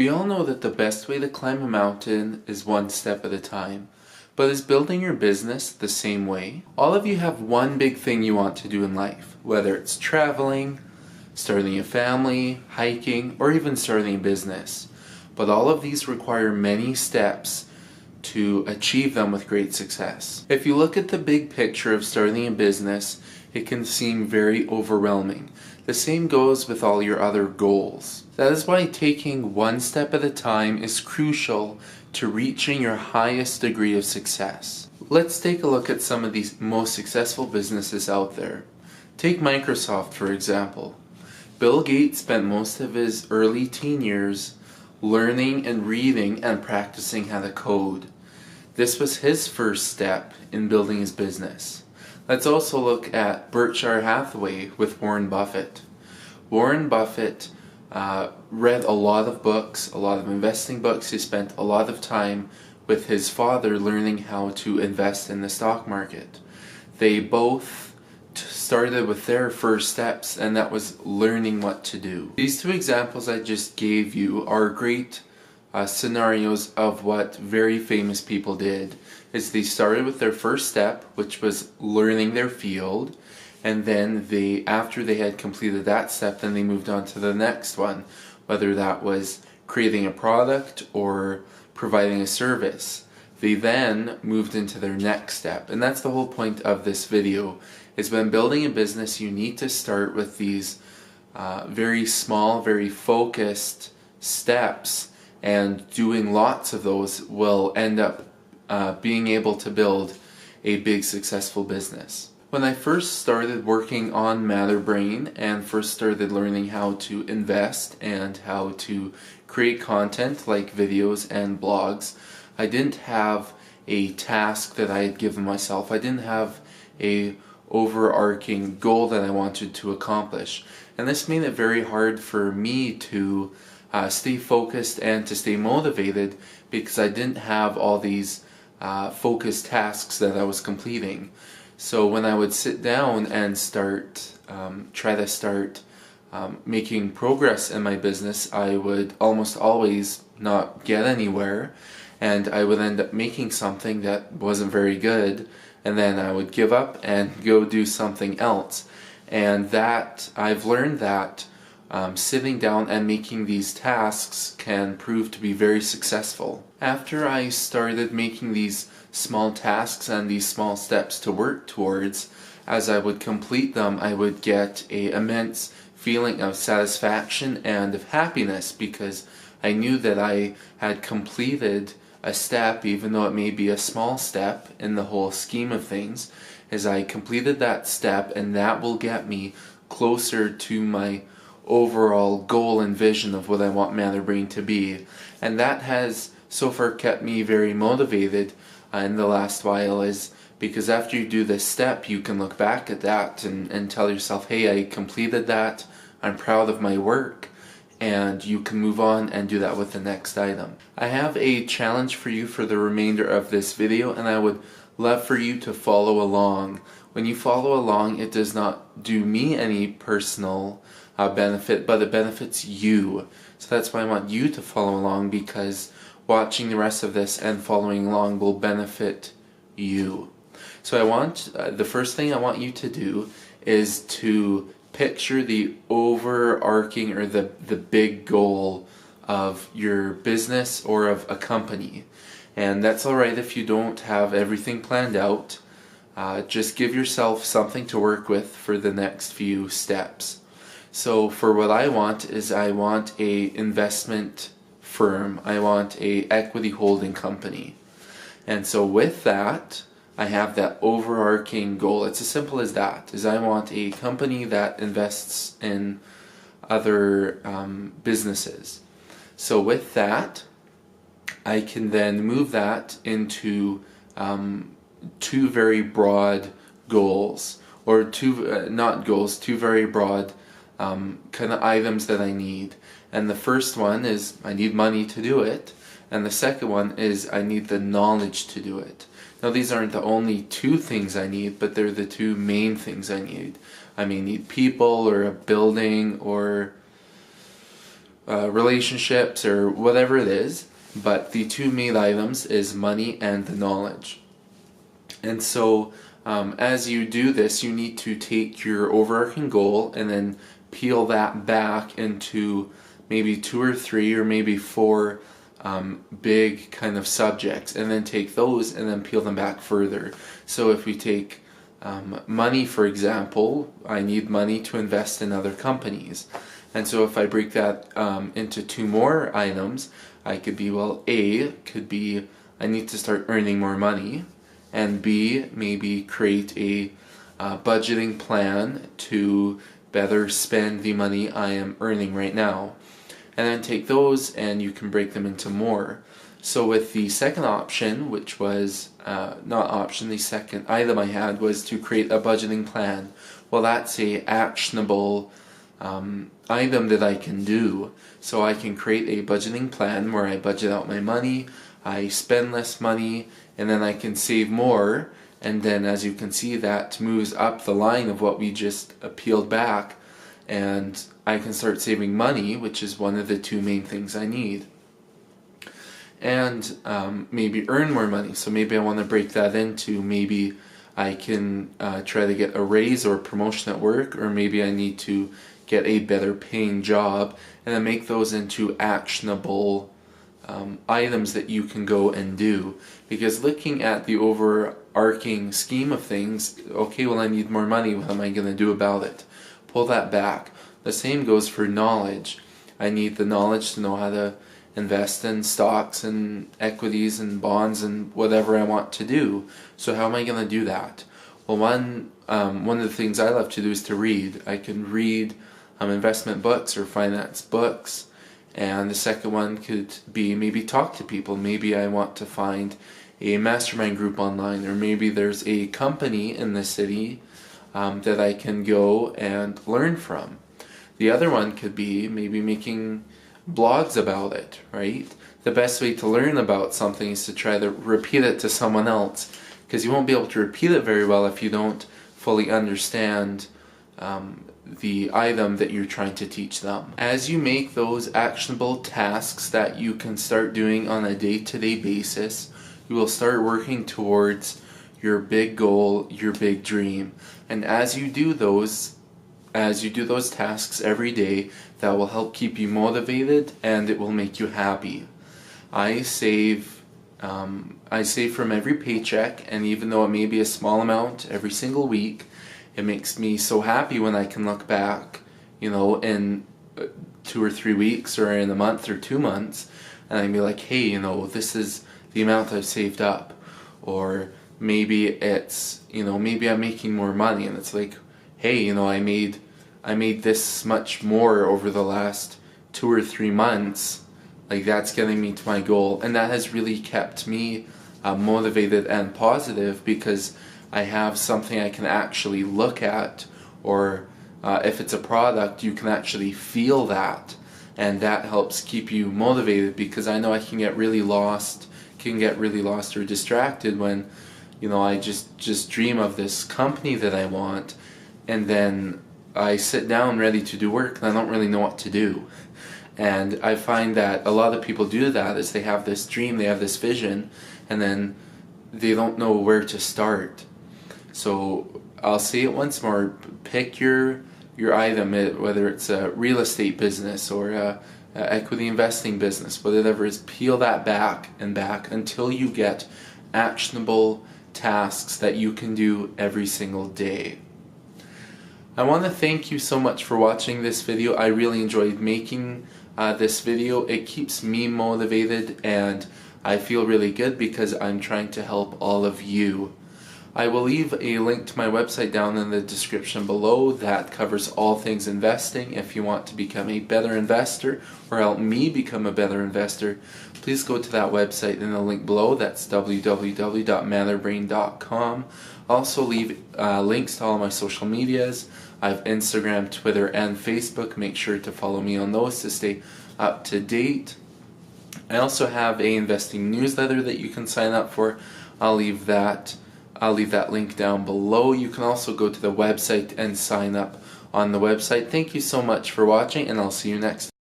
We all know that the best way to climb a mountain is one step at a time. But is building your business the same way? All of you have one big thing you want to do in life, whether it's traveling, starting a family, hiking, or even starting a business. But all of these require many steps to achieve them with great success. If you look at the big picture of starting a business, it can seem very overwhelming. The same goes with all your other goals. That is why taking one step at a time is crucial to reaching your highest degree of success. Let's take a look at some of these most successful businesses out there. Take Microsoft, for example. Bill Gates spent most of his early teen years learning and reading and practicing how to code. This was his first step in building his business. Let's also look at Berkshire Hathaway with Warren Buffett. Warren Buffett read a lot of books, a lot of investing books. He spent a lot of time with his father learning how to invest in the stock market. They both started with their first steps, and that was learning what to do. These two examples I just gave you are great scenarios of what very famous people did. Is they started with their first step, which was learning their field, and then after they had completed that step, then they moved on to the next one, whether that was creating a product or providing a service. They then moved into their next step, and that's the whole point of this video. Is when building a business, you need to start with these very small, very focused steps, and doing lots of those will end up being able to build a big successful business. When I first started working on Matterbrain and first started learning how to invest and how to create content like videos and blogs, I didn't have a task that I had given myself. I didn't have a overarching goal that I wanted to accomplish. And this made it very hard for me to stay focused and to stay motivated because I didn't have all these focused tasks that I was completing. So when I would sit down and try to start making progress in my business, I would almost always not get anywhere, and I would end up making something that wasn't very good, and then I would give up and go do something else. And that I've learned that sitting down and making these tasks can prove to be very successful. After I started making these small tasks and these small steps to work towards, as I would complete them, I would get an immense feeling of satisfaction and of happiness because I knew that I had completed a step, even though it may be a small step in the whole scheme of things, as I completed that step, and that will get me closer to my overall goal and vision of what I want Matterbrain to be. And that has so far kept me very motivated in the last while, is because after you do this step, you can look back at that and tell yourself, hey, I completed that, I'm proud of my work, and you can move on and do that with the next item. I have a challenge for you for the remainder of this video, and I would love for you to follow along. When you follow along, it does not do me any personal benefit, but it benefits you. So that's why I want you to follow along, because watching the rest of this and following along will benefit you. So the first thing I want you to do is to picture the overarching or the big goal of your business or of a company. And that's alright if you don't have everything planned out. Just give yourself something to work with for the next few steps. So for what I want is I want a investment firm. I want a equity holding company. And so with that, I have that overarching goal. It's as simple as that, is I want a company that invests in other businesses. So with that, I can then move that into two very broad goals, or two very broad kind of items that I need. And the first one is I need money to do it, and the second one is I need the knowledge to do it. Now these aren't the only two things I need, but they're the two main things I need. I may need people or a building or relationships or whatever it is, but the two main items is money and the knowledge. And so as you do this, you need to take your overarching goal and then peel that back into maybe 2 or 3 or maybe 4 big kind of subjects, and then take those and then peel them back further. So if we take money, for example, I need money to invest in other companies. And so if I break that into 2 more items, I could be, well, A could be I need to start earning more money, and B, maybe create a budgeting plan to better spend the money I am earning right now. And then take those and you can break them into more. So with the second option, which was the second item I had was to create a budgeting plan. Well, that's a actionable item that I can do. So I can create a budgeting plan where I budget out my money, I spend less money, and then I can save more. And then, as you can see, that moves up the line of what we just peeled back, and I can start saving money, which is one of the 2 main things I need. And maybe earn more money. So maybe I want to break that into, maybe I can try to get a raise or a promotion at work, or maybe I need to get a better paying job, and then make those into actionable items that you can go and do. Because looking at the overarching scheme of things, okay, well, I need more money, what am I going to do about it? Pull that back. The same goes for knowledge. I need the knowledge to know how to invest in stocks and equities and bonds and whatever I want to do. So how am I going to do that? Well, one of the things I love to do is to read. I can read investment books or finance books. And the second one could be maybe talk to people. Maybe I want to find a mastermind group online, or maybe there's a company in the city that I can go and learn from. The other one could be maybe making blogs about it, right? The best way to learn about something is to try to repeat it to someone else, because you won't be able to repeat it very well if you don't fully understand the item that you're trying to teach them. As you make those actionable tasks that you can start doing on a day-to-day basis, you will start working towards your big goal, your big dream. And as you do those tasks every day, that will help keep you motivated and it will make you happy. I save from every paycheck, and even though it may be a small amount every single week, it makes me so happy when I can look back, in 2 or 3 weeks or in a month or 2 months, and I can be like, hey, this is the amount I've saved up. Or maybe it's, maybe I'm making more money, and it's like, hey, I made this much more over the last 2 or 3 months. Like, that's getting me to my goal, and that has really kept me motivated and positive, because I have something I can actually look at, or if it's a product, you can actually feel that, and that helps keep you motivated, because I know I can get really lost or distracted when, I just dream of this company that I want, and then I sit down ready to do work and I don't really know what to do. And I find that a lot of people do that, is they have this dream, they have this vision, and then they don't know where to start. So I'll say it once more, pick your item, whether it's a real estate business or a equity investing business, whatever it is, peel that back and back until you get actionable tasks that you can do every single day. I want to thank you so much for watching this video. I really enjoyed making this video. It keeps me motivated and I feel really good because I'm trying to help all of you. I will leave a link to my website down in the description below that covers all things investing. If you want to become a better investor or help me become a better investor, please go to that website in the link below. That's www.matherbrain.com. I'll also leave links to all my social medias. I have Instagram, Twitter, and Facebook. Make sure to follow me on those to stay up to date. I also have a investing newsletter that you can sign up for. I'll leave that link down below. You can also go to the website and sign up on the website. Thank you so much for watching, and I'll see you next time.